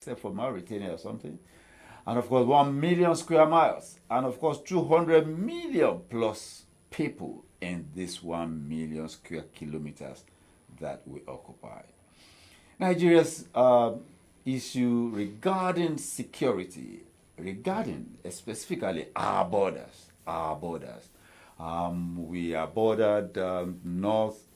except for Mauritania or something. And of course, 1 million square miles. And of course, 200 million plus people in this 1 million square kilometers that we occupy. Nigeria's issue regarding security, regarding specifically our borders. We are bordered north,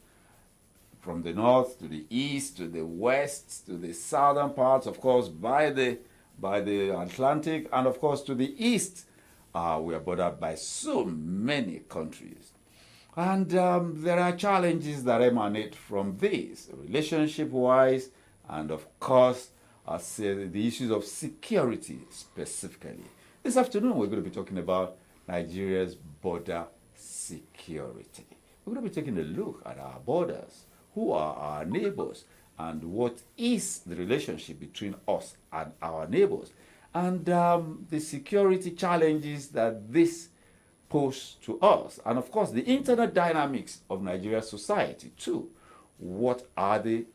from the north to the east to the west to the southern parts, of course, by the Atlantic, and of course to the east. We are bordered by so many countries. And there are challenges that emanate from this, relationship-wise, and of course, the issues of security specifically. This afternoon, we're going to be talking about Nigeria's border security. We're going to be taking a look at our borders, who are our neighbors, and what is the relationship between us and our neighbors, and the security challenges that this pose to us, and of course the internal dynamics of Nigeria's society too. What are the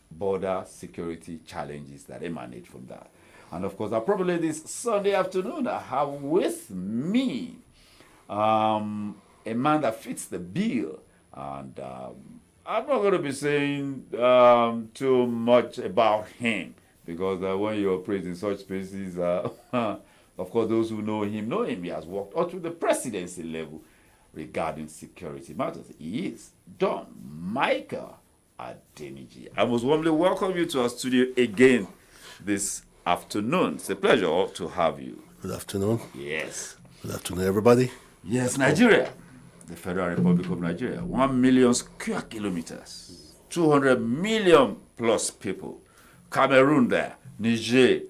border security challenges that emanate from that? And of course, probably this Sunday afternoon, I have with me a man that fits the bill, and I'm not going to be saying too much about him, because when you operate in such spaces, of course, those who know him know him. He has worked up to the presidency level regarding security matters. He is Don Michael Adeniji. I most warmly welcome you to our studio again this afternoon. It's a pleasure to have you. Good afternoon. Yes. Good afternoon, everybody. Yes, Nigeria, the Federal Republic of Nigeria, 1 million square kilometers, 200 million plus people. Cameroon there, Niger,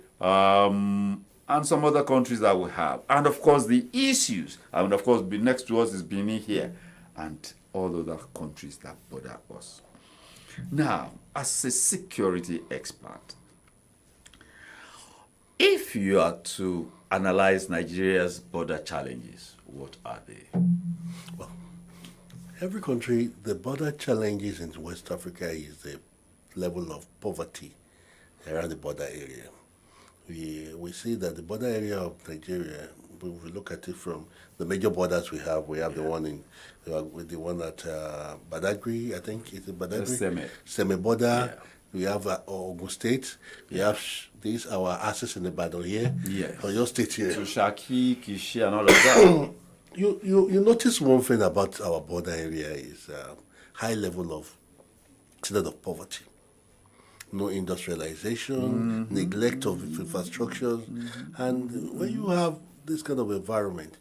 and some other countries that we have. And of course, the issues, and of course, next to us is Benin here, and all other countries that border us. Now, as a security expert, if you are to analyze Nigeria's border challenges, what are they? Well, every country, the border challenges in West Africa is the level of poverty around the border area. We see that the border area of Nigeria, if we look at it from the major borders we have the one in with the one at Badagry, I think it's Badagry, Seme border. Yeah. We have Ogun State. We have these our assets in the battle here. Yes. Or your state here. Shaki, Kishi, and all of that. You notice one thing about our border area is high level of standard of poverty. No industrialization, neglect of infrastructures, and when you have this kind of environment,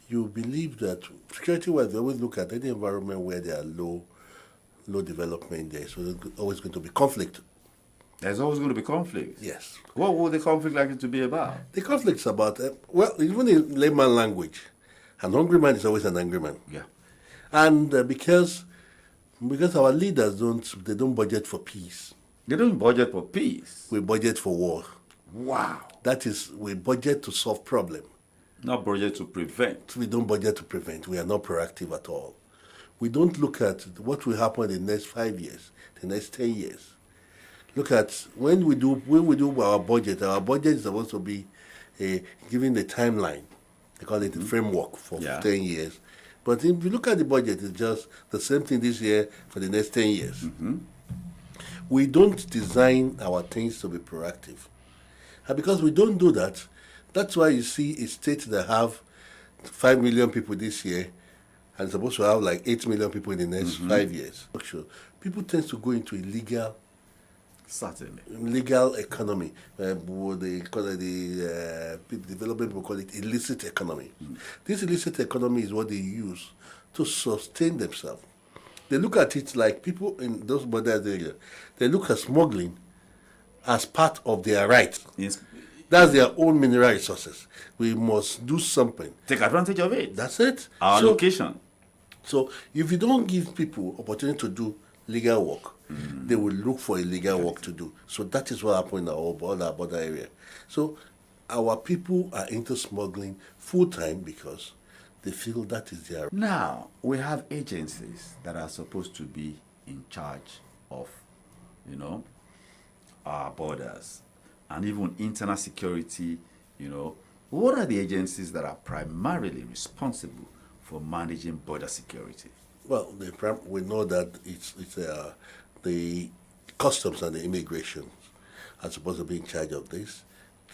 you believe that security-wise, they always look at any environment where there are low development there, so there's always going to be conflict. There's always going to be conflict. Yes. What would the conflict likely to be about? The conflict's about even in layman language, an hungry man is always an angry man. Yeah. And because our leaders don't budget for peace. They don't budget for peace. We budget for war. Wow. That is, we budget to solve problem. Not budget to prevent. We don't budget to prevent. We are not proactive at all. We don't look at what will happen in the next 5 years, the next 10 years. Look at when we do our budget is supposed to be given the timeline. They call it the framework for 10 years. But if you look at the budget, it's just the same thing this year for the next 10 years. Mm-hmm. We don't design our things to be proactive. And because we don't do that, that's why you see a state that have 5 million people this year and supposed to have like 8 million people in the next 5 years. People tend to go into illegal economy. The development people call it illicit economy. This illicit economy is what they use to sustain themselves. They look at it like people in those border areas, they look at smuggling as part of their right. Yes. That's their own mineral resources. We must do something. Take advantage of it. That's it. Our location. So if you don't give people opportunity to do legal work, they will look for illegal work to do. So that is what happened in our border area. So our people are into smuggling full time because they feel that is their... Now, we have agencies that are supposed to be in charge of, our borders. and even internal security, what are the agencies that are primarily responsible for managing border security? Well, we know that it's the customs and the immigration are supposed to be in charge of this.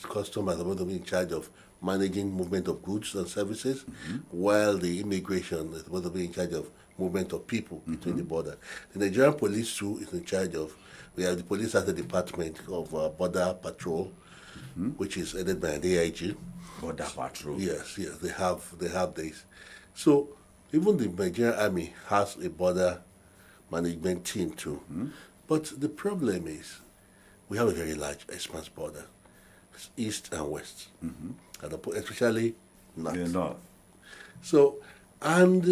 Customs are supposed to be in charge of managing movement of goods and services, while the immigration is supposed to be in charge of movement of people between the border. The Nigerian police too is in charge of. We have the police as the department of border patrol, which is headed by an AIG. Border patrol. Yes, they have this. So even the Nigerian army has a border management team too. But the problem is we have a very large expanse border, east and west, and especially north. The north. So, and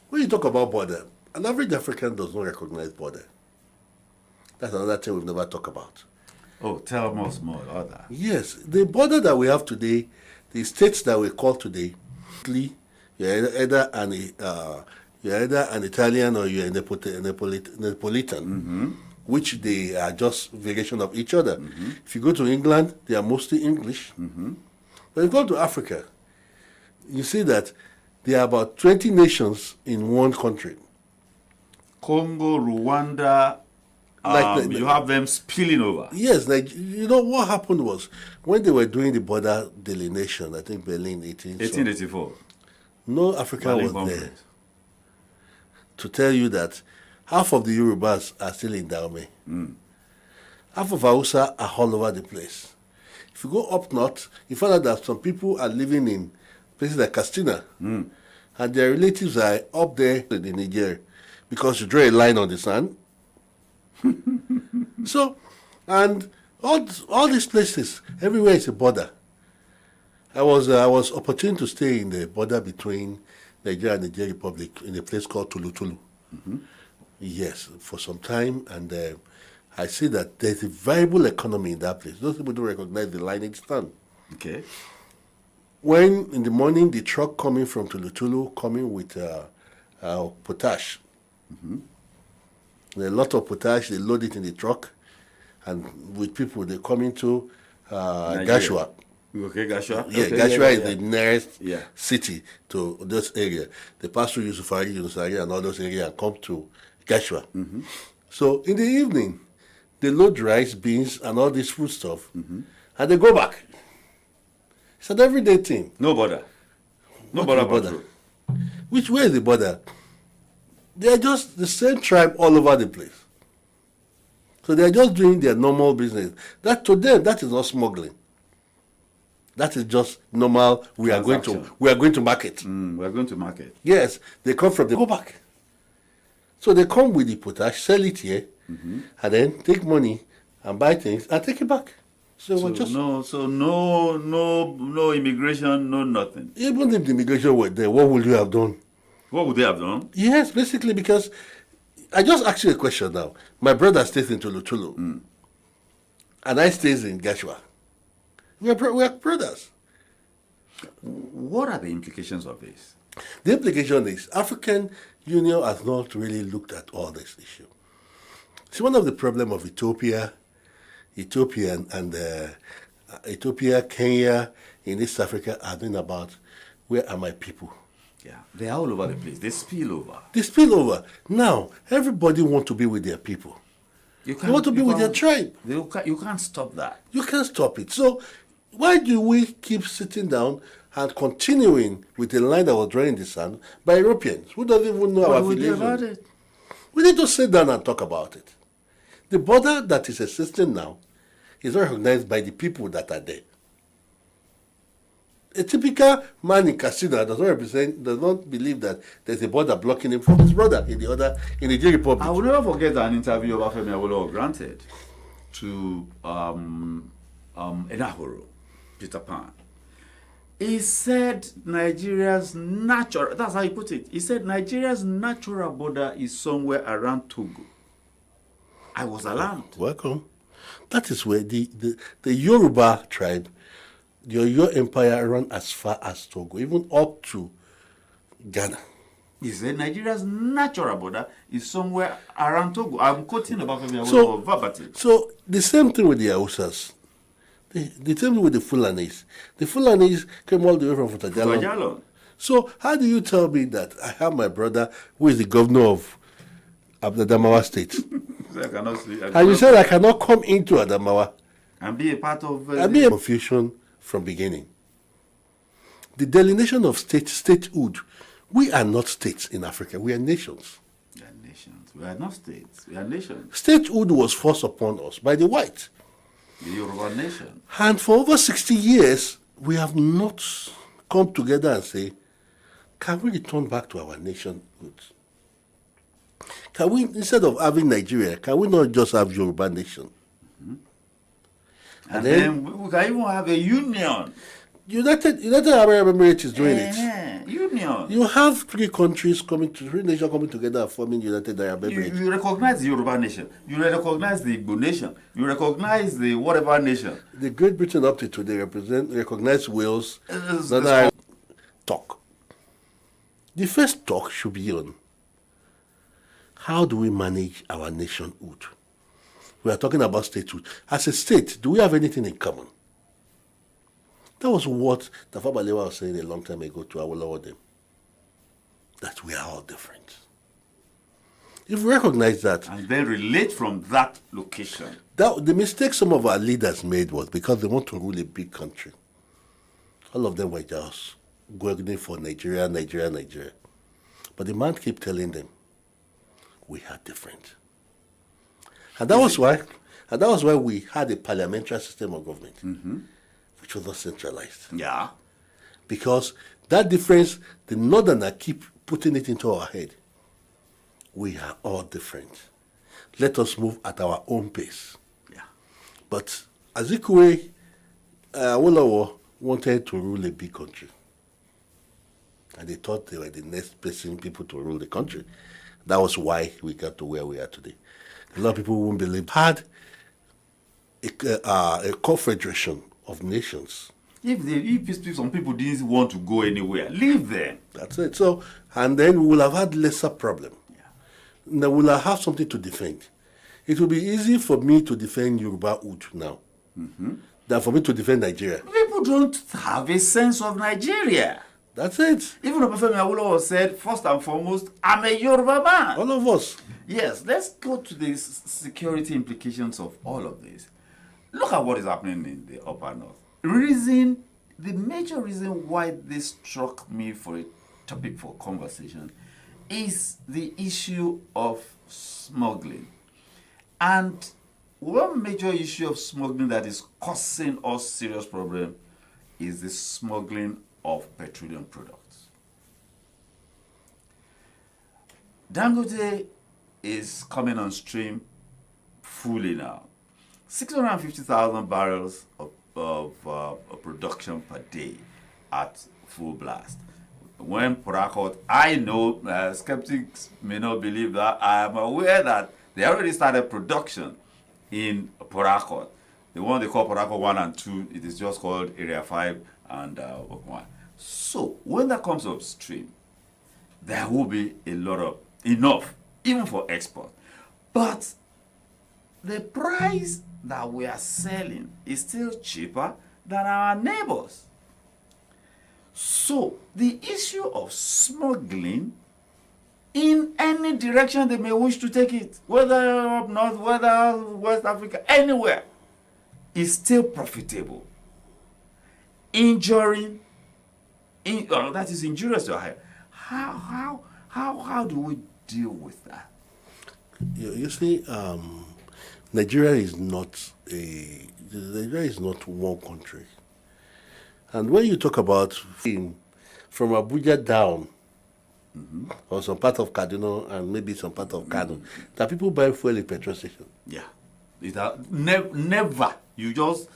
when you talk about border, an average African does not recognize border. That's another thing we've never talked about. Oh, tell us more about that. Yes, the border that we have today, the states that we call today, you're either an Italian or you're a Neapolitan, which they are just variation of each other. If you go to England, they are mostly English. When you go to Africa, you see that there are about 20 nations in one country. Congo, Rwanda, you have them spilling over. Yes, what happened was when they were doing the border delineation, I think Berlin 1884. No African Berlin was Conference. there to tell you that half of the Yorubas are still in Dahomey. Half of Hausa are all over the place. If you go up north, you find out that some people are living in places like Castina, and their relatives are up there in Niger, because you draw a line on the sand. So, and all these places, everywhere is a border. I was opportune to stay in the border between Nigeria and the Niger Republic in a place called Tulu. Yes, for some time, and I see that there's a viable economy in that place. Those people don't recognize the line it's done. Okay. When in the morning the truck coming from Tulu coming with potash, a lot of potash, they load it in the truck, and with people they come into Gashua. Okay, Gashua. Yeah, okay, Gashua is the nearest Yeah. city to this area. They pass through Yusufari, and all those areas and come to Gashua. So in the evening, they load rice, beans, and all this food stuff, and they go back. It's an everyday thing. No border. No What border is border? patrol. Which way is the border? They are just the same tribe all over the place. So they are just doing their normal business. That to them, that is not smuggling. That is just normal. We are going to Transaction. market. We are going to market. Yes, they come from the go back. So they come with the potash, sell it here, and then take money and buy things and take it back. So, So we're just no immigration, no nothing. even if the immigration were there, what would you have done? What would they have done? Yes, basically because I just asked you a question now. My brother stays in Tulu, and I stays in Gashua. We are brothers. What are the implications of this? The implication is African Union has not really looked at all this issue. See, one of the problems of Ethiopia, Kenya, in East Africa have been about where are my people? Yeah, they are all over the place. They spill over. They spill over. Now, everybody want to be with their people. They want to be with their tribe. You can't stop that. You can't stop it. So why do we keep sitting down and continuing with a line that was drawn in the sand by Europeans who don't even know our What would they affiliation? about it? We need to sit down and talk about it. The border that is existing now is not recognized by the people that are there. A typical man in Casina does not believe that there's a border blocking him from his brother in the Niger Republic. I will never forget an interview Obafemi Awolowo granted to Enahoro, Peter Pan. He said Nigeria's natural, that's how he put it. He said Nigeria's natural border is somewhere around Togo. I was alarmed. Welcome. That is where the Yoruba tribe, your empire ran as far as Togo, even up to Ghana. He said Nigeria's natural border is somewhere around Togo. I'm quoting about So, verbatim. so the same thing with the Hausas. The same thing with the Fulanis. The Fulanis came all the way from Futajalon. Futajalon. So how do you tell me that I have my brother who is the governor of Adamawa State? So I cannot see. And you said I cannot come into Adamawa and be a part of. and be a confusion from beginning. The delineation of statehood. We are not states in Africa. We are nations. We are nations. We are not states. We are nations. Statehood was forced upon us by the white. The Yoruba nation. And for over 60 years, we have not come together and say, can we return back to our nationhood? Can we, instead of having Nigeria, can we not just have Yoruba nation? Mm-hmm. And then we can even have a union. United Arab Emirates is doing it. Union. You have three nations coming together and forming United Arab Emirates. You recognize the Yoruba nation. You recognize the Igbo nation. You recognize the whatever nation. The Great Britain up to today recognize Wales. Talk. The first talk should be on how do we manage our nationhood. We are talking about statehood. As a state, do we have anything in common? That was what Tafa Balewa was saying a long time ago to Awolowo them. That we are all different. If we recognize that... and then relate from that location. The mistake some of our leaders made was because they want to rule a big country. All of them were just going for Nigeria. But the man kept telling them, we are different. And that was why we had a parliamentary system of government. Mm-hmm. Which was not centralized. Yeah. Because that difference, the northerner keep putting it into our head. We are all different. Let us move at our own pace. Yeah. But Azikiwe, Awolowo wanted to rule a big country. And they thought they were the next people to rule the country. That was why we got to where we are today. A lot of people won't believe. Had a confederation of nations. If some people didn't want to go anywhere, leave them. That's it. So, and then we will have had lesser problem. Yeah. Now we will have something to defend. It will be easy for me to defend Yoruba-hood now than for me to defend Nigeria. People don't have a sense of Nigeria. That's it. Even Obafemi Awolowo said, first and foremost, I'm a Yoruba man. All of us. Yes, let's go to the security implications of all of this. Look at what is happening in the Upper North. The major reason why this struck me for a topic for conversation is the issue of smuggling. And one major issue of smuggling that is causing us serious problem is the smuggling of petroleum products. Dangote is coming on stream fully now. 650,000 barrels of production per day at full blast. When Port Harcourt, I know skeptics may not believe that. I am aware that they already started production in Port Harcourt. The one they call Port Harcourt 1 and 2, it is just called Area 5 and 1. So when that comes upstream, there will be enough, even for export. But the price that we are selling is still cheaper than our neighbors. So the issue of smuggling in any direction they may wish to take it, whether up north, whether West Africa, anywhere, is still profitable. That is injurious to our health. How do we deal with that? You see, Nigeria is not one country. And when you talk about from Abuja down, or some part of Kaduna and maybe some part of Kano, that people buy fuel in petrol station. Yeah, never. You just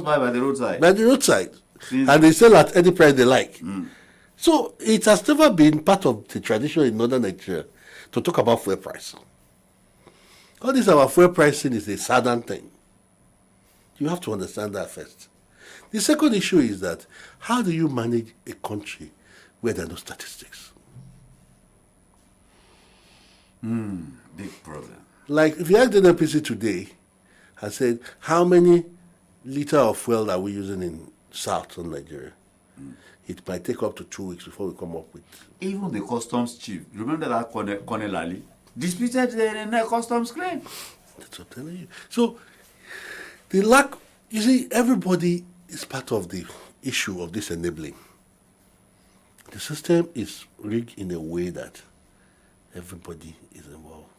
buy by the roadside. By the roadside, and they sell at any price they like. So it has never been part of the tradition in northern Nigeria to talk about fuel price. All this our fuel pricing is a southern thing. You have to understand that first. The second issue is that how do you manage a country where there are no statistics? Big problem. Like, if you ask the NPC today, I said, how many liter of fuel are we using in southern Nigeria? It might take up to 2 weeks before we come up with. Even the customs chief, remember that Colonel Ali? Disputed the customs claim. That's what I'm telling you. So, the lack, you see, everybody is part of the issue of this enabling. The system is rigged in a way that everybody is involved.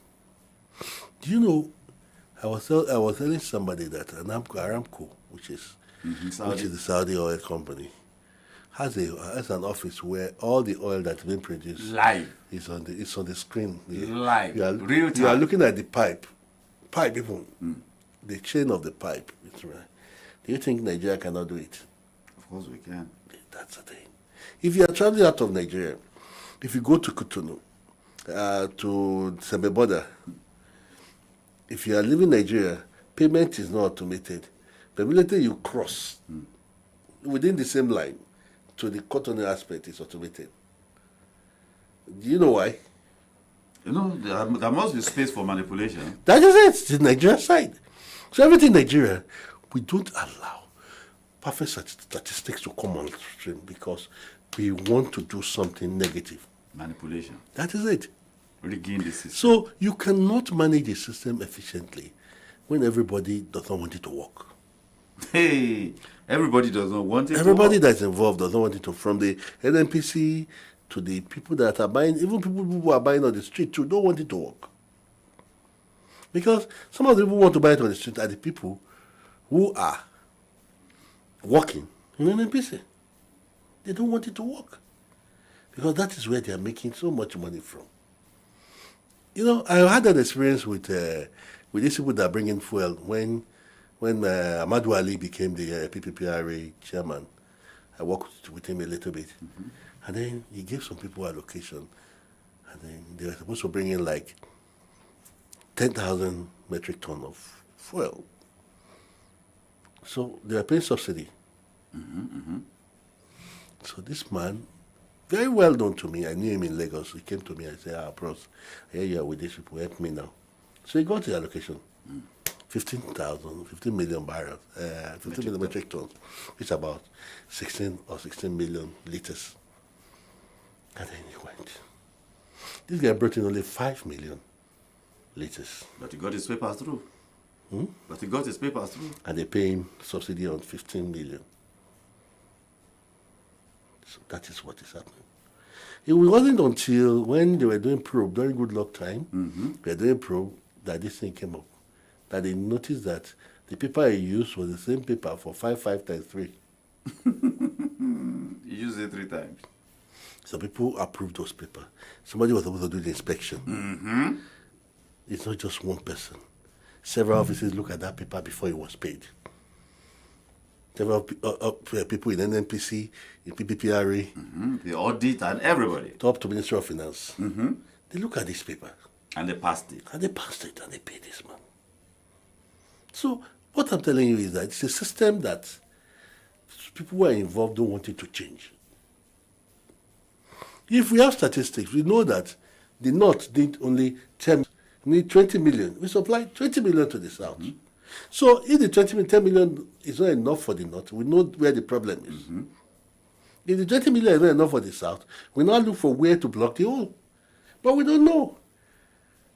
Do you know, I was telling somebody that Aramco, which is the Saudi oil company, has an office where all the oil that's been produced Live. is on the screen. Live. Real time. You are looking at the pipe even the chain of the pipe. It's right. Do you think Nigeria cannot do it? Of course we can. That's the thing. If you are traveling out of Nigeria, if you go to Cotonou, to Semeboda, if you are leaving Nigeria, payment is not automated. The minute you cross within the same line to the Cotonou aspect is automated. Do you know why? You know, there must be space for manipulation. That is it. It's the Nigeria side. So everything in Nigeria, we don't allow perfect statistics to come on stream because we want to do something negative. Manipulation. That is it. Rigging the system. So you cannot manage the system efficiently when everybody does not want it to work. Hey, everybody does not want it Everybody to work. that's involved does not want it to, from the NNPC to the people that are buying, even people who are buying on the street too, don't want it to work. Because some of the people who want to buy it on the street are the people who are working in NNPC. They don't want it to work. Because that is where they are making so much money from. You know, I had an experience with these people that bring in fuel when Ahmadu Ali became the PPPRA chairman. I worked with him a little bit. And then he gave some people allocation. And then they were supposed to bring in like 10,000 metric ton of fuel. So they were paying subsidy. So this man, very well known to me, I knew him in Lagos. He came to me and said, bros, here you are with these people, help me now. So he got the allocation. 15 million barrels, 15 million metric tons, which is about 16 million liters. And then he went. This guy brought in only 5 million liters. But he got his papers through. But he got his papers through. And they pay him subsidy on 15 million. So that is what is happening. It wasn't until when they were doing probe, during good luck time, they were doing probe, that this thing came up. That they noticed that the paper he used was the same paper for 5 times 3. He used it 3 times. So people approved those papers. Somebody was supposed to do the inspection. It's not just one person. Several offices look at that paper before it was paid. Several people in NNPC, in PPPRA, The audit and everybody. up to Ministry of Finance. They look at this paper. And they passed it. And they passed it and they paid this man. So what I'm telling you is that it's a system that people who are involved don't want it to change. If we have statistics, we know that the North did only 20 million. We supplied 20 million to the South. So if the 10 million is not enough for the North, we know where the problem is. If the 20 million is not enough for the South, we now look for where to block the hole. But we don't know.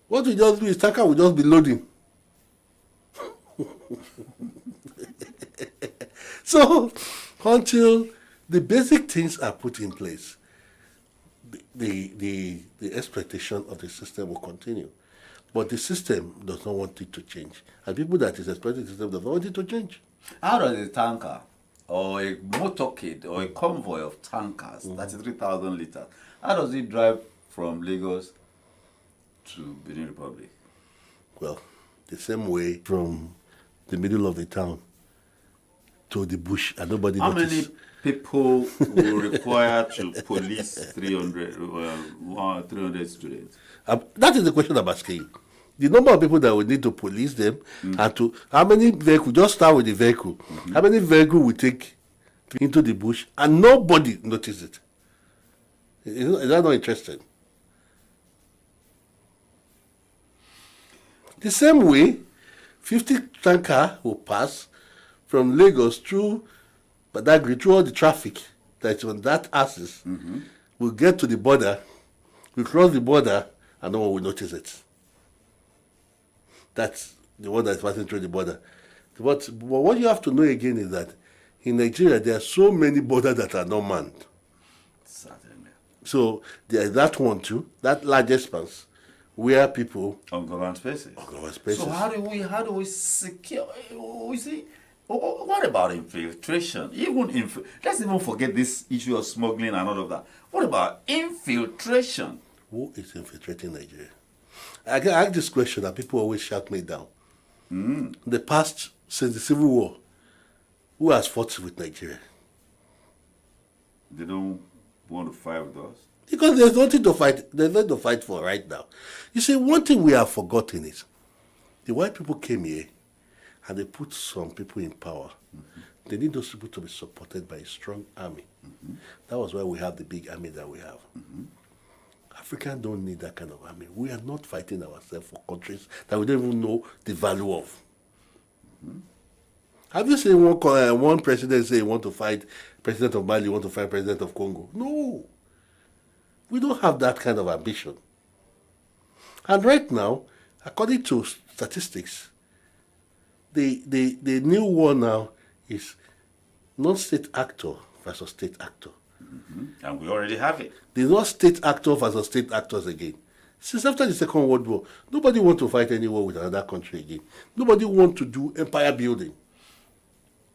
What we just do is Taka will just be loading. So until the basic things are put in place, the expectation of the system will continue. But the system does not want it to change. And people that is expecting the system does not want it to change. How does a tanker or a motorcade or a convoy of tankers, 33,000 liters, how does it drive from Lagos to Benin Republic? Well, the same way from the middle of the town to the bush and nobody How notices. many people will require to police 300 students? That is the question I'm asking you. The number of people that we need to police them and to how many vehicles, just start with the vehicle, how many vehicles we take into the bush and nobody notices it. Is that not interesting? The same way, 50 tanker will pass from Lagos through Badagry, through all the traffic that's on that axis. We'll get to the border, we'll cross the border, and no one will notice it. That's the one that's passing through the border. But what you have to know again is that in Nigeria, there are so many borders that are not manned. Certainly. So there is that one too, that large expanse, where people Ungoverned spaces. ungoverned spaces. So how do we secure? We see. What about infiltration? Let's even forget this issue of smuggling and all of that. What about infiltration? Who is infiltrating Nigeria? I get asked this question and people always shut me down. The past, since the Civil War, who has fought with Nigeria? They don't want to fight with us. Because there's nothing to fight. There's nothing to fight for right now. You see, one thing we have forgotten is the white people came here and they put some people in power. They need those people to be supported by a strong army. That was why we have the big army that we have. Africans don't need that kind of army. We are not fighting ourselves for countries that we don't even know the value of. Have you seen one president say he want to fight president of Mali, want to fight president of Congo? No. We don't have that kind of ambition. And right now, according to statistics, the new war now is non-state actor versus state actor. And we already have it. There's not state actor versus state actors again. Since after the Second World War, nobody wants to fight any war with another country again. Nobody wants to do empire building.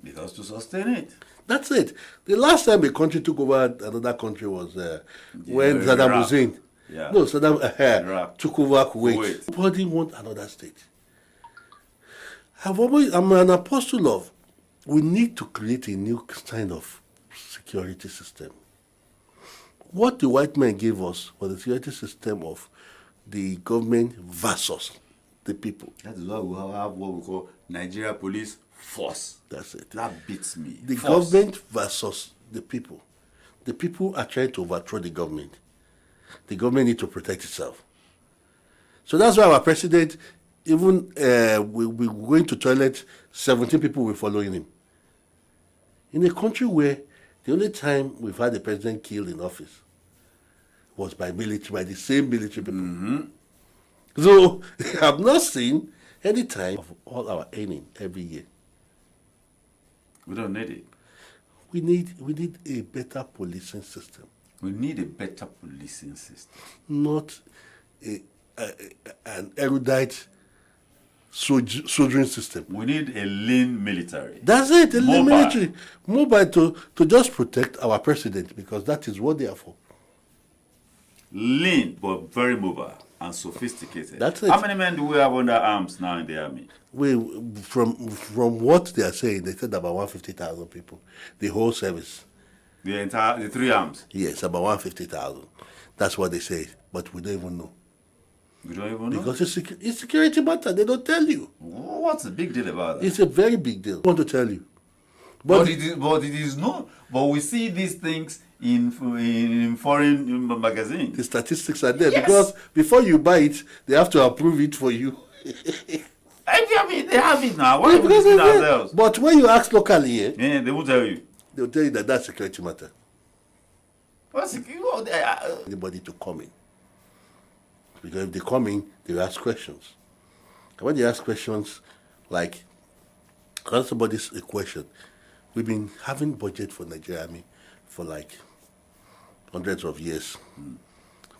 Because to sustain it. That's it. The last time a country took over another country was when Saddam Iraq. Hussein. Yeah. No, Saddam Iraq. took over Kuwait. Nobody wants another state. I'm an apostle of, we need to create a new kind of security system. What the white men gave us was the security system of the government versus the people. That is why we have what we call Nigeria Police Force. That's it. That beats me. The Force. government versus the people. The people are trying to overthrow the government. The government needs to protect itself. So that's why our president, even we going to toilet, 17 people were following him. In a country where the only time we've had a president killed in office was by military, by the same military people. So I have not seen any time of all our earning every year. We don't need it. We need a better policing system, We need a better policing system. not an erudite soldiering system. We need a lean military. That's it, the Mobile. military. Mobile to just protect our president, because that is what they are for. Lean, but very mobile and sophisticated. That's it. How many men do we have under arms now in the army? From what they are saying, they said about 150,000 people, the whole service. The 3 arms. Yes, about 150,000. That's what they say, but we don't even know. We don't even know. Because it's security matter, they don't tell you. What's the big deal about that? It's a very big deal. I want to tell you. But it is not. But we see these things in foreign magazines. The statistics are there, Yes. because before you buy it, they have to approve it for you. I mean, they have it now. Why are we Because listening they- ourselves? But when you ask locally here, Yeah, they won't tell you. they'll tell you that that's security matter. What's it? Anybody to come in. Because if they come in, they ask questions. And when they ask questions, like, ask somebody a question, we've been having budget for Nigeria Army for like hundreds of years.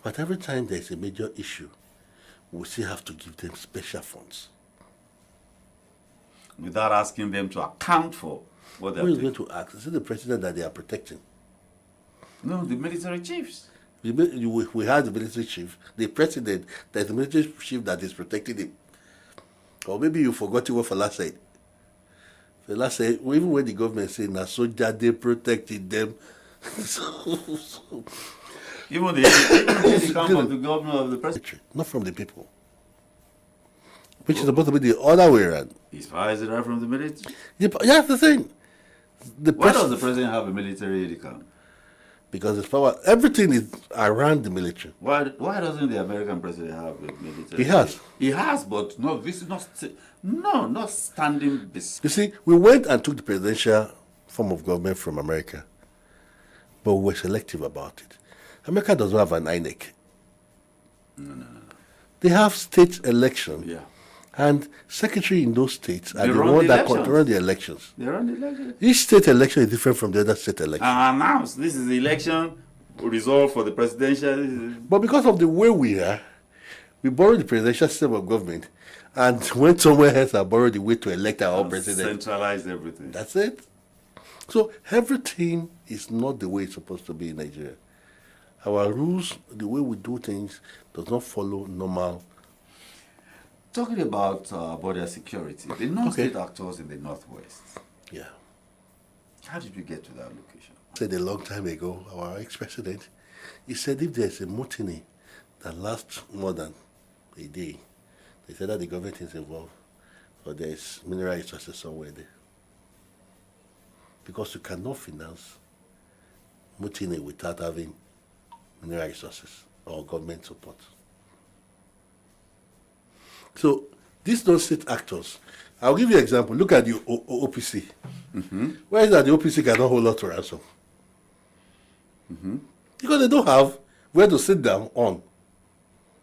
But every time there's a major issue, we still have to give them special funds. Without asking them to account for what they're Who is doing. going to ask? Is it the president that they are protecting? No, the military chiefs. We had the military chief, the president, there's the military chief that is protecting him. Or maybe you forgot what Fela said. Fela said, even when the government said, na soldier, they protected them. Even the come from the governor of the president. Not from the people. Which is supposed to be the other way around. His father is right from the military. Yeah, that's the thing. Why does the president have a military aide camp? because it's power. Everything is around the military. Why doesn't the American president have a military? He has. He has, but no, this is not standing. You see, we went and took the presidential form of government from America, but we were selective about it. America does not have an INEC. No. They have state elections. Yeah. And secretary in those states are They the run one the that elections. run the elections. They run the election. Each state election is different from the other state election. And announce this is the election result for the presidential. But because of the way we are, we borrowed the presidential system of government and went somewhere else and borrowed the way to elect our own president. Centralize everything. That's it. So everything is not the way it's supposed to be in Nigeria. Our rules, the way we do things, does not follow normal. Talking about border security, the non-state actors in the Northwest, Yeah. how did we get to that location? Said a long time ago, our ex-president, he said if there's a mutiny that lasts more than a day, they said that the government is involved or there's mineral resources somewhere there. Because you cannot finance mutiny without having mineral resources or government support. So these non-state actors, I'll give you an example. Look at the OPC. Why is that the OPC cannot hold out to ransom? Because they don't have where to sit down on.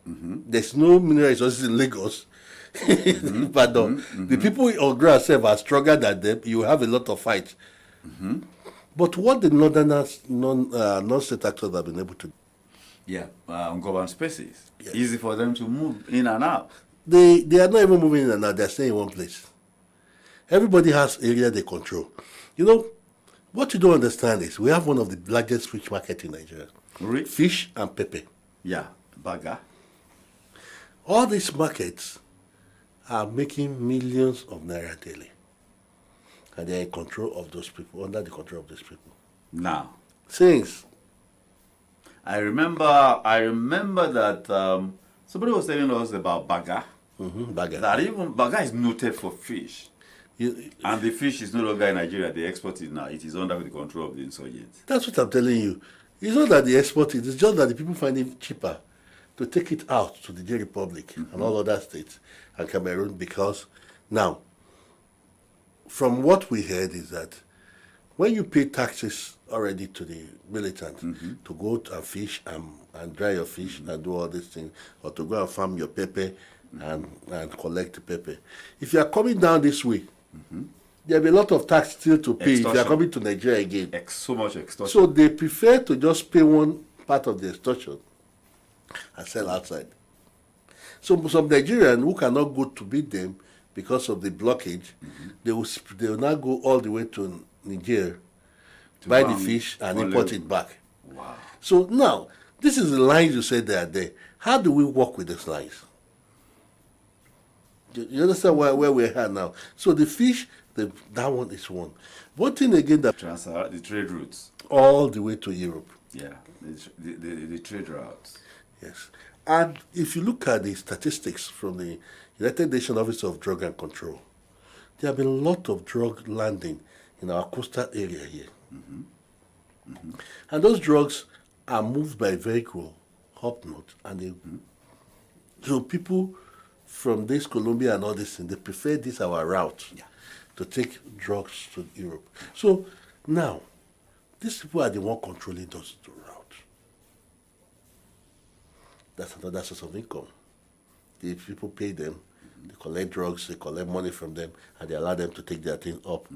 There's no mineral resources in Lagos. But the people on ground themselves are stronger than them. You have a lot of fights. But what the northerners, non-state actors have been able to do, Yeah, ungoverned spaces. Yes. Easy for them to move in and out. they are not even moving in and out. They're staying in one place. Everybody has area they control. You know, what you don't understand is we have one of the largest fish markets in Nigeria. Really? Fish and pepper. Yeah, Baga. All these markets are making millions of naira daily. And they're in control of those people, under the control of those people. Now, Since I remember that somebody was telling us about Baga. Baga. That even Baga is noted for fish. You- And the fish is no longer in Nigeria. They export it now. It is under the control of the insurgents. That's what I'm telling you. It's not that they export it, it's just that the people find it cheaper to take it out to the J Republic and all other states and Cameroon because now, from what we heard is that when you pay taxes already to the militant to go out and fish and dry your fish and do all these things, or to go and farm your pepper and collect the pepper, if you are coming down this way, there will be a lot of tax still to pay if you are Extortion. coming to Nigeria again. So much extortion. So they prefer to just pay one part of the extortion and sell outside. So some Nigerians who cannot go to beat them because of the blockage, they will now go all the way to Niger, buy the fish and import it back. Wow. So now, this is the lines you said they are there. How do we work with these lines? You understand where we're at now? So the fish, that one is one. One thing again that Transfer the trade routes. all the way to Europe. Yeah, the trade routes. Yes. And if you look at the statistics from the United Nations Office of Drug and Control, there have been a lot of drug landing in our coastal area here. And those drugs are moved by vehicle up north. And so people from this Colombia and all this thing, they prefer this our route to take drugs to Europe. So now, these people are the one controlling those routes. That's another source of income. The people pay them, they collect drugs, they collect money from them, and they allow them to take their thing up.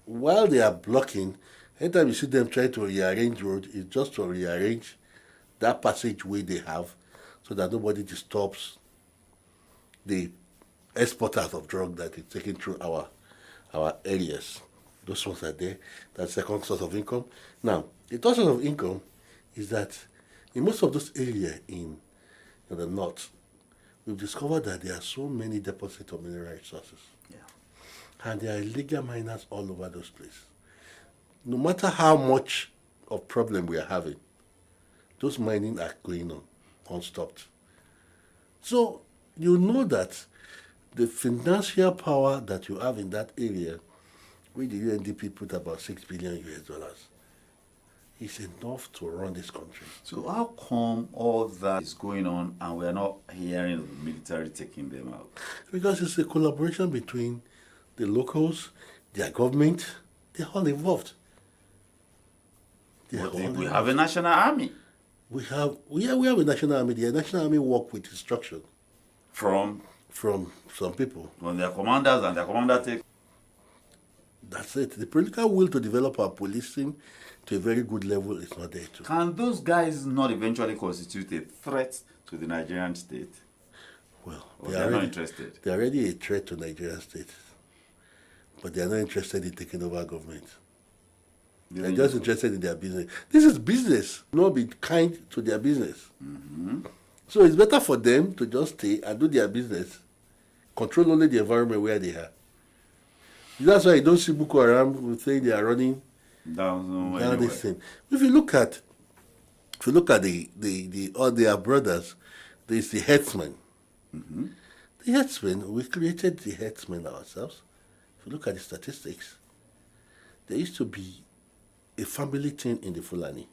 While they are blocking, anytime you see them trying to rearrange road, it's just to rearrange that passageway they have so that nobody disturbs the exporters of drug that is taken through our areas. Those ones are there. That's the second source of income. Now, the third source of income is that in most of those areas in the north, we've discovered that there are so many deposits of mineral resources. Yeah. And there are illegal miners all over those places. No matter how much of problem we are having, those mining are going on unstopped. So you know that the financial power that you have in that area, where the UNDP put about $6 billion US, is enough to run this country. So how come all that is going on and we are not hearing of the military taking them out? Because it's a collaboration between the locals, their government, they're all involved. But we have a national army We have a national army. The national army work with instruction from some people. their commanders, and their commander take. That's it. The political will to develop our policing to a very good level is not there too. Can those guys not eventually constitute a threat to the Nigerian state? Well, Or they are not interested. They're already a threat to Nigerian state, but they are not interested in taking over government. They're just interested in their business. This is business. Not be kind to their business. So it's better for them to just stay and do their business, control only the environment where they are. That's why you don't see Boko Haram saying they are running down this thing. If you look at the all their brothers, there's the headsmen. The headsmen, we created the headsmen ourselves. If you look at the statistics, there used to be a family thing in the Fulani.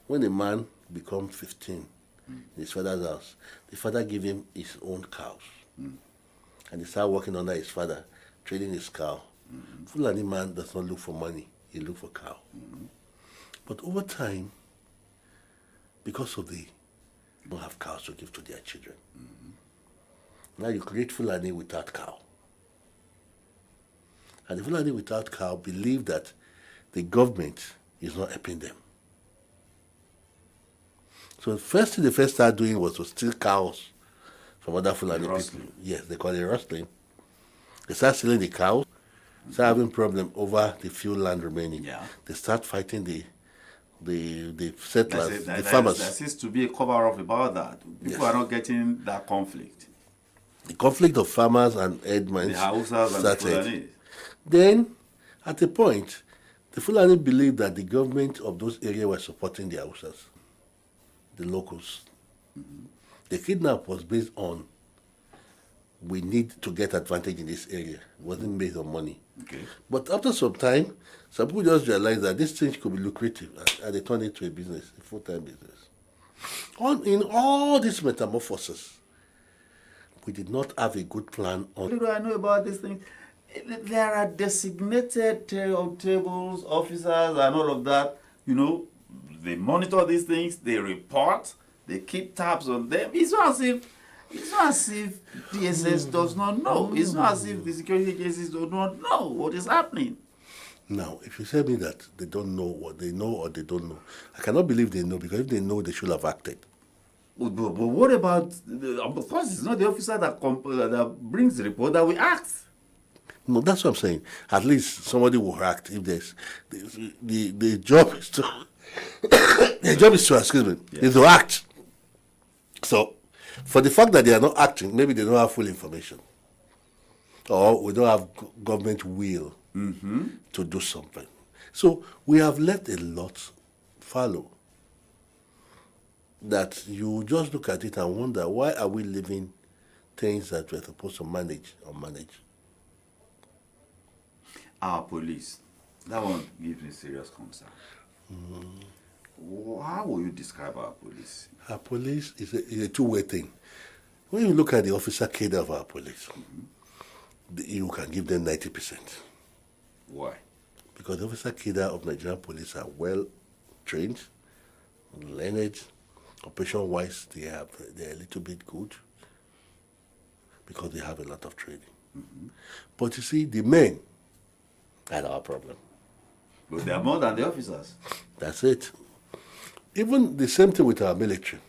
When a man becomes 15 in his father's house, the father give him his own cows. And he start working under his father, trading his cow. Fulani man does not look for money, he look for cow. But over time, because of they don't have cows to give to their children, now you create Fulani without cow. And the Fulani without cow believe that the government is not helping them. So the first thing they first started doing was to steal cows from other Fulani people. Yes, they call it rustling. They start stealing the cows, start having problem over the few land remaining. Yeah. They start fighting the settlers, the farmers. There seems to be a cover-up about that. People are not getting that conflict. The conflict of farmers and headmen The Hausas and the Fulani. Then, at a point, the Fulani believed that the government of those areas were supporting the Hausas, the locals. The kidnap was based on we need to get advantage in this area. It wasn't based on money. Okay. But after some time, some people just realized that this thing could be lucrative, and they turned it to a business, a full-time business. In all these metamorphoses, we did not have a good plan on. Little I know about these things. There are designated tables, officers, and all of that. They monitor these things. They report. They keep tabs on them. It's not as if DSS does not know. It's not as if the security agencies do not know what is happening. Now, if you tell me that they don't know what they know or they don't know, I cannot believe they know, because if they know, they should have acted. But what about, of course, it's not the officer that brings the report that we act. No, that's what I'm saying. At least somebody will act if there's the job is to is to act. So, for the fact that they are not acting, maybe they don't have full information, or we don't have government will to do something. So we have let a lot follow. That you just look at it and wonder, why are we leaving things that we're supposed to manage unmanaged? Our police, that one gives me serious concern. How will you describe our police? Our police is a two-way thing. When you look at the officer cadre of our police, you can give them 90%. Why? Because the officer cadre of Nigerian police are well trained, learned. Operation-wise, they're a little bit good because they have a lot of training. But you see, the men are our problem. But they are more than the officers. That's it. Even the same thing with our military.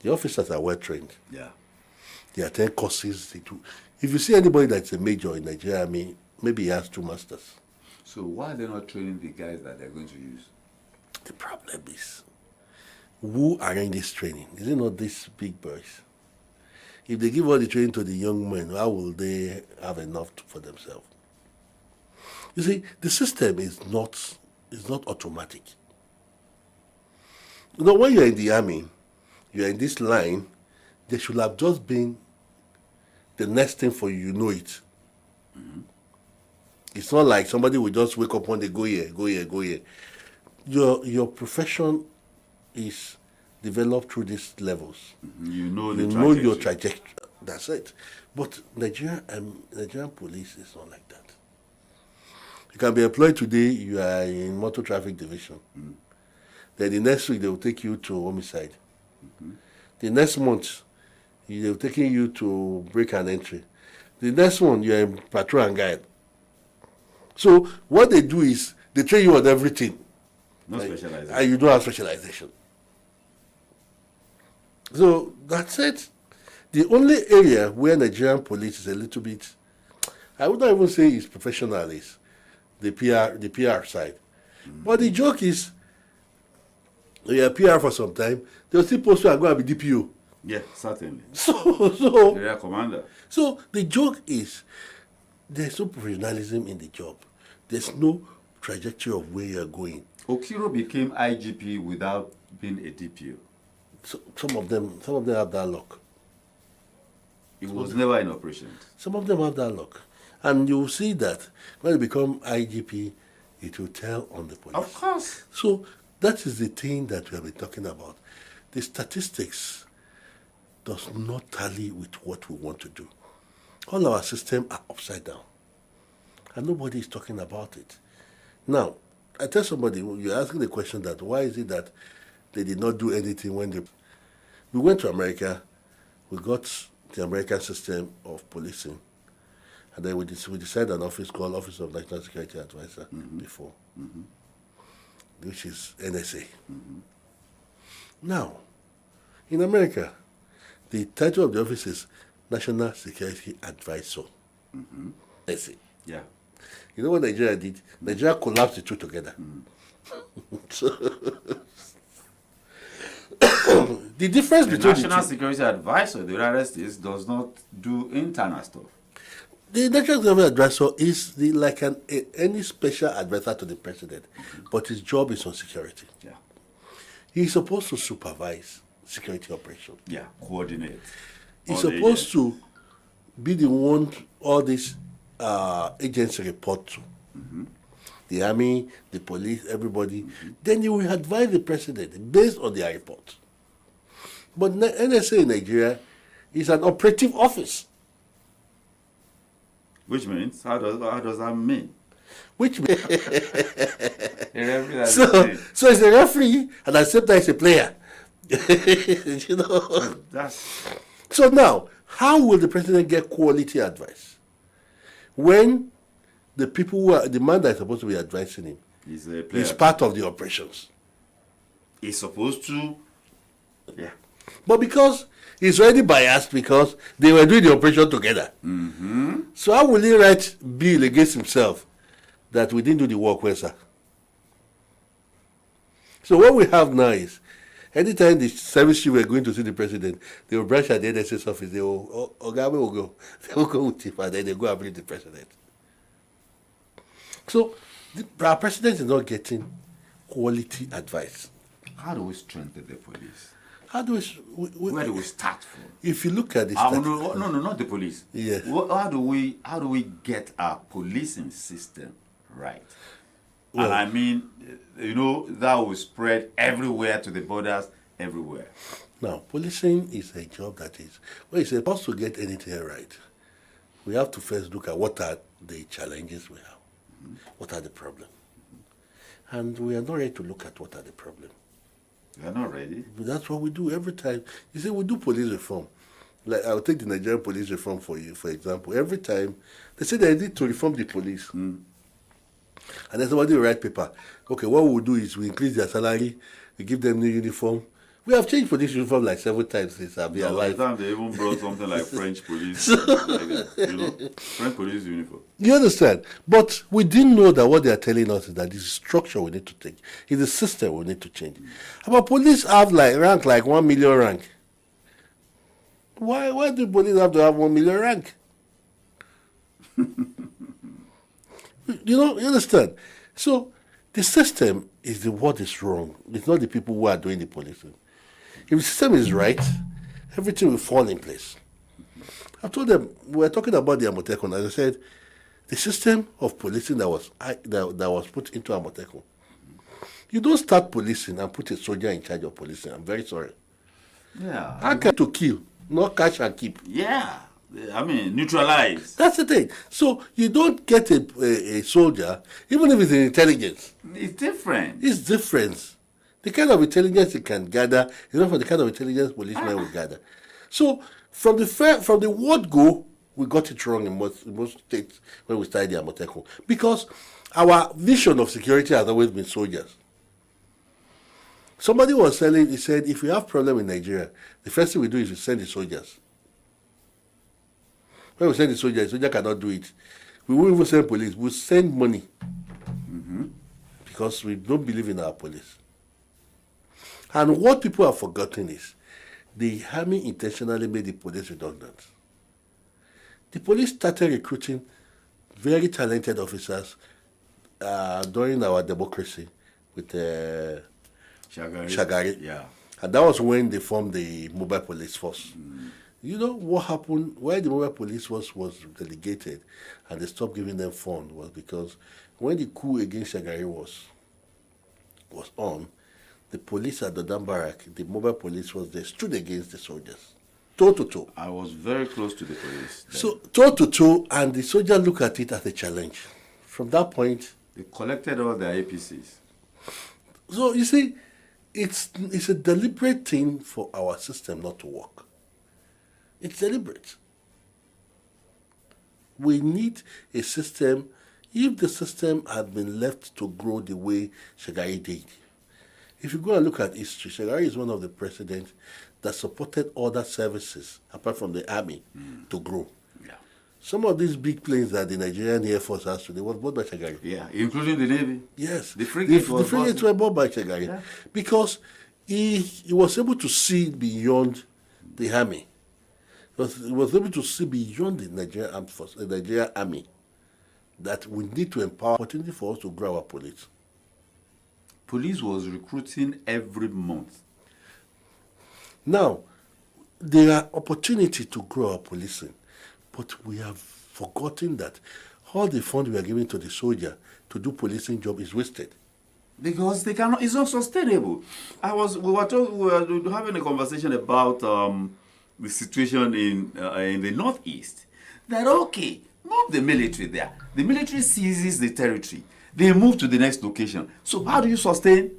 The officers are well trained. Yeah. They attend courses. They do. If you see anybody that's a major in Nigeria, I mean, maybe he has 2 masters. So why are they not training the guys that they're going to use? The problem is, who arrange this training? Is it not these big boys? If they give all the training to the young men, how will they have enough for themselves? You see, the system is not automatic. When you're in the army, you're in this line, there should have just been the next thing for you, it. It's not like somebody will just wake up one day, go here, go here, go here. your profession is developed through these levels. You know You the know your trajectory. trajectory. That's it. But Nigerian police is not like that. You can be employed today, you are in motor traffic division. Then the next week they will take you to homicide. The next month they will taking you to break and entry. The next one you are in patrol and guide. So what they do is they train you on everything. No specialization. And you don't have specialization. So that's it. The only area where Nigerian police is a little bit, I would not even say it's professional, is the PR side. But the joke is, you're PR for some time, they'll still post you and go and be DPO. Yeah, certainly. So Area commander. So the joke is, there's no professionalism in the job. There's no trajectory of where you're going. Okiro became IGP without being a DPO. So some of them have that luck. He was never in operations. Some of them have that luck. And you will see that when you become IGP, it will tell on the police. Of course. So that is the thing that we have been talking about. The statistics does not tally with what we want to do. All our systems are upside down. And nobody is talking about it. Now, I tell somebody, you're asking the question that why is it that they did not do anything when they... We went to America, we got the American system of policing, and then we decided an office called Office of National Security Advisor before, which is NSA. Now, in America, the title of the office is National Security Advisor. NSA. Yeah. You know what Nigeria did? Nigeria collapsed the two together. So, the difference The between National the two, Security Advisor of the United States does not do internal stuff. the National Security Advisor is like any special advisor to the president, but his job is on security. Yeah. He's supposed to supervise security operations. Yeah. Coordinate. He's all the supposed to be the one all these agencies report to. The army, the police, everybody. Then he will advise the president based on their report. But NSA in Nigeria is an operative office, Which means, how does that mean? which means A referee that's so it's a referee and at the same time it's a player. You know. That's So now, how will the president get quality advice when the people who are the man that is supposed to be advising him he's a player. is part of the operations? He's supposed to. Yeah. But because he's already biased because they were doing the operation together. So how will he write bill against himself that we didn't do the work well, sir? So what we have now is, anytime the service chief were going to see the president, they will branch at the NSS office, they will, Ogawe will go. They will go with him and then they go and meet the president. So our president is not getting quality advice. How do we strengthen the police? How do Where do we start from? if you look at the No, not the police. Yes. How do we get our policing system right? Well- And I mean, that will spread everywhere to the borders, everywhere. Now, policing is a job that is, well, it's supposed to get anything right. We have to first look at what are the challenges we have, what are the problems. And we are not ready to look at what are the problems. We are not ready. But that's what we do every time. You see, we do police reform. Like, I'll take the Nigerian police reform for you, for example. Every time, they say they need to reform the police. And then somebody will write paper. Okay, what we will do is we increase their salary, we give them new uniform. We have changed police uniform like 7 times since I've been By the alive. time they even brought something like French police, like that, French police uniform. You understand? But we didn't know that what they are telling us is that this is structure we need to take. It's the system we need to change. Our police have rank like 1 million rank. Why do police have to have 1 million rank? You understand? So the system is what is wrong. It's not the people who are doing the policing. If the system is right, everything will fall in place. I told them, we were talking about the Amotekun, as I said, the system of policing that was put into Amotekun You don't start policing and put a soldier in charge of policing. I'm very sorry. Yeah. I can to kill, not catch and keep. Yeah. I mean, neutralize. That's the thing. So you don't get a soldier, even if it's in intelligence. It's different. It's different. The kind of intelligence you can gather is not for the kind of intelligence policemen will gather. So from the word go, we got it wrong in most states when we started the Amotekun. Because our vision of security has always been soldiers. Somebody was selling, he said, if we have problem in Nigeria, the first thing we do is we send the soldiers. When we send the soldier cannot do it. We won't even send police, we'll send money. Because we don't believe in our police. And what people have forgotten is the army intentionally made the police redundant. The police started recruiting very talented officers during our democracy with Shagari. Yeah. And that was when they formed the mobile police force. You know what happened? Why the mobile police force was delegated and they stopped giving them funds was because when the coup against Shagari was on, the police at the Dambarak, the mobile police force, they stood against the soldiers, toe to toe. I was very close to the police. Then. So toe to toe, and the soldier looked at it as a challenge. From that point, They collected all their APCs. so you see, it's a deliberate thing for our system not to work. It's deliberate. We need a system. If the system had been left to grow the way Shagari did, if you go and look at history, Shagari is one of the presidents that supported other services apart from the army to grow. Yeah. Some of these big planes that the Nigerian Air Force has today was bought by Shagari. Yeah, including the Navy. Yes, The frigates the frigates were bought by Shagari Yeah. because he was able to see beyond the army. He was able to see beyond the Nigerian Armed Force, the Nigerian Army, that we need to empower opportunity for us to grow our police. Police was recruiting every month. Now, there are opportunity to grow our policing, but we have forgotten that all the funds we are giving to the soldier to do policing job is wasted. Because they cannot. It's not sustainable. We were having a conversation about the situation in the northeast. That okay, move the military there. The military seizes the territory. They move to the next location. So how do you sustain?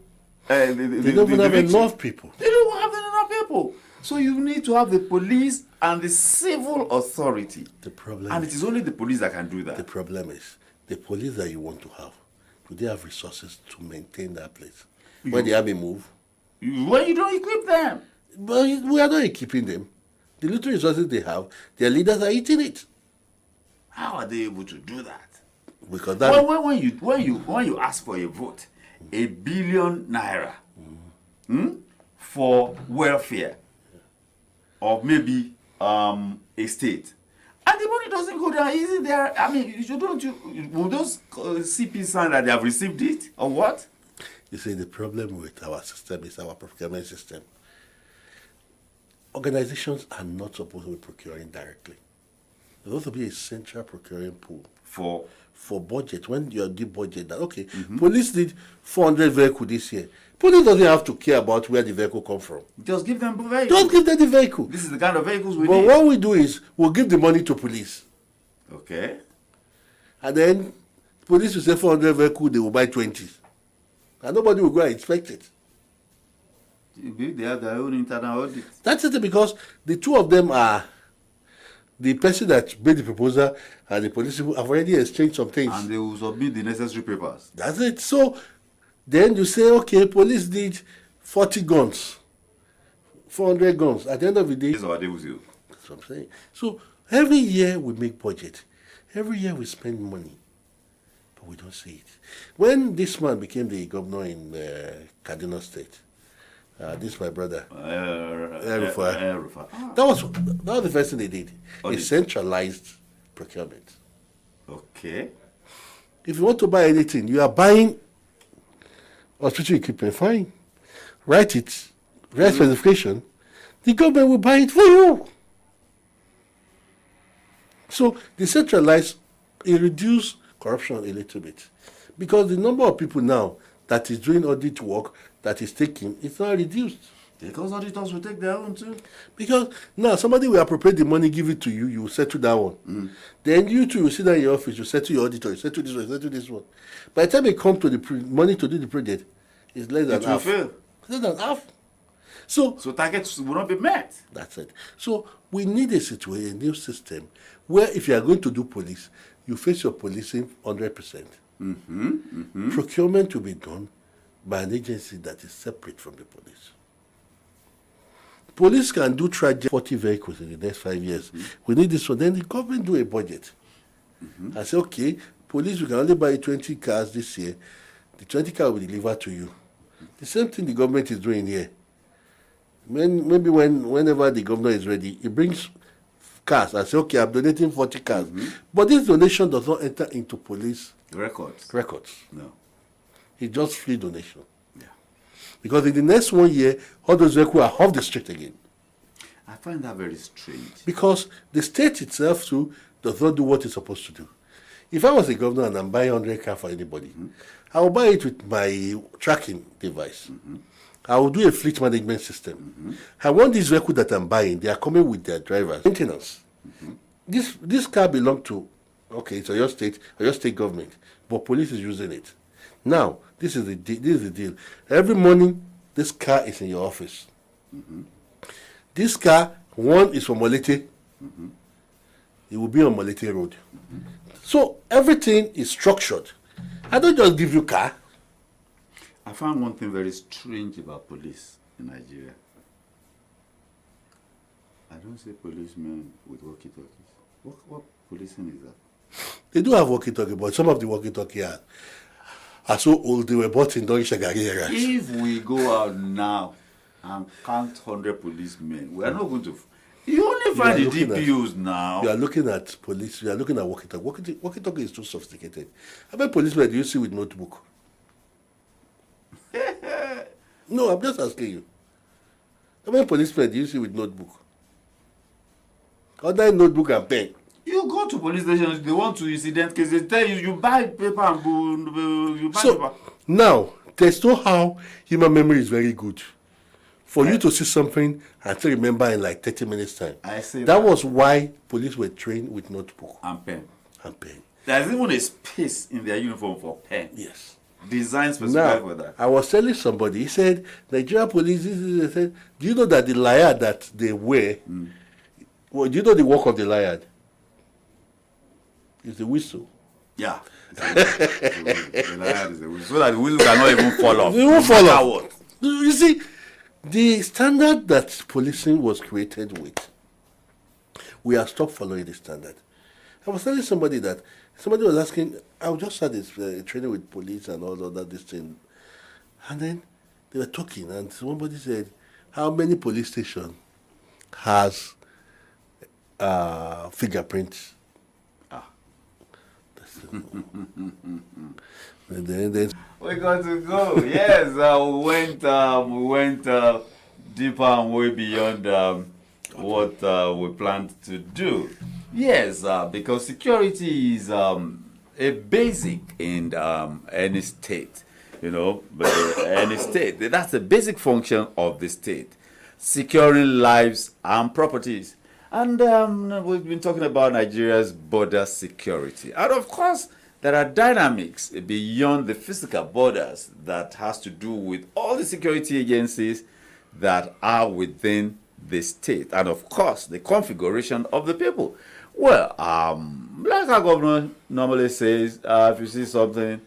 They don't even have enough people. They don't have enough people. So you need to have the police and the civil authority. The problem, and it is only the police that can do the that. problem is the police that you want to have. Do they have resources to maintain that place? When the army move, When you don't equip them. but we are not equipping them. The little resources they have, their leaders are eating it How are they able to do that? because that When you ask for a vote, 1 billion naira for welfare of maybe a state, and the money doesn't go there, is it there? I mean, will those CP sign that they have received it or what? you see the problem with our system is our procurement system. Organizations are not supposed to be procuring directly. There's supposed to be a central procuring pool for budget. When you do budget, that okay, police need 400 vehicles this year. Police doesn't have to care about where the vehicle come from. Just give them the vehicle. Just give them the vehicle. This is the kind of vehicles we But need. what we do is we'll give the money to police, Okay. and then police will say 400 vehicles, they will buy 20, and nobody will go and inspect it. They have their own internal audit. That's it, because the two of them are the person that made the proposal and the police people have already exchanged some things. And they will submit the necessary papers. That's it. So then you say, okay, police need 40 guns, 400 guns. At the end of the day, This is our deal with you. that's what I'm saying. So every year we make budget. Every year we spend money, but we don't see it. When this man became the governor in Kaduna State, this is my brother. Rufai. That was the first thing they did. Audit. A centralized procurement. Okay. If you want to buy anything, you are buying hospital equipment, fine. Write it, write specification. The government will buy it for you. So decentralized, it reduce corruption a little bit. Because the number of people now that is doing audit work that is taking, it's not reduced. Because auditors will take their own too. Because now somebody will appropriate the money, give it to you, you will settle that one. Then you too will sit down in your office, you settle your auditor, you settle this one, you settle this one. By the time it comes to the money to do the project, it's less than It will half. fail. Less than half. So targets will not be met. that's it. So we need a situation, a new system, where if you are going to do police, you face your policing 100%. Procurement will be done by an agency that is separate from the police. Police can do 40 vehicles in the next 5 years. We need this one. Then the government do a budget. And say, okay, police, we can only buy 20 cars this year. The 20 cars will be delivered to you. The same thing the government is doing here. Whenever the governor is ready, he brings cars and say, okay, I'm donating 40 cars. But this donation does not enter into police Records. No. It's just free donation. Yeah. Because in the next 1 year, all those vehicles are off the street again. I find that very strange. Because the state itself too does not do what it's supposed to do. If I was a governor and I'm buying 100 cars for anybody, I will buy it with my tracking device. I will do a fleet management system. I want this vehicle that I'm buying, they are coming with their drivers. Maintenance. This car belongs to, okay, it's your state government, but police is using it. Now, this is the deal. Every morning, this car is in your office. This car, one is from Molete. It will be on Molete Road. So everything is structured. I don't just give you car. I found one thing very strange about police in Nigeria. I don't see policemen with walkie-talkies. What policing is that? They do have walkie-talkie, but some of the walkie-talkie are so old, they were bought in Don Shagari era. If we go out now and count 100 policemen, we are not going to... You only find the DPUs now. You are looking at police, you are looking at walkie-talkie. Walkie-talkie is too sophisticated. How many policemen do you see with notebook? No, I'm just asking you. How many policemen do you see with notebook? Other notebook and pen. You go to police stations, they want to incident cases, they tell you, you buy paper and you buy paper. Now, there's no how human memory is very good. For you to see something and to remember in like 30 minutes time. I see that was why police were trained with notebook. And pen. There's even a space in their uniform for pen. Yes. Designed specifically for that. I was telling somebody, he said, Nigeria police, they said, do you know that the lyre that they wear, well, do you know the work of the lyre? It's the whistle. Yeah. The lyre is the whistle. So that the whistle cannot even fall off. It won't fall off. You see, the standard that policing was created with, we have stopped following the standard. I was telling somebody that, somebody was asking, I just had this training with police and all of that, this thing. And then they were talking, and somebody said, how many police stations has fingerprints? And then we got to go. Yes, we went deeper and way beyond what we planned to do. Yes, because security is a basic in any state, but any state. That's the basic function of the state, securing lives and properties. And we've been talking about Nigeria's border security. And of course, there are dynamics beyond the physical borders that has to do with all the security agencies that are within the state. And of course, the configuration of the people. Well, like our governor normally says, if you see something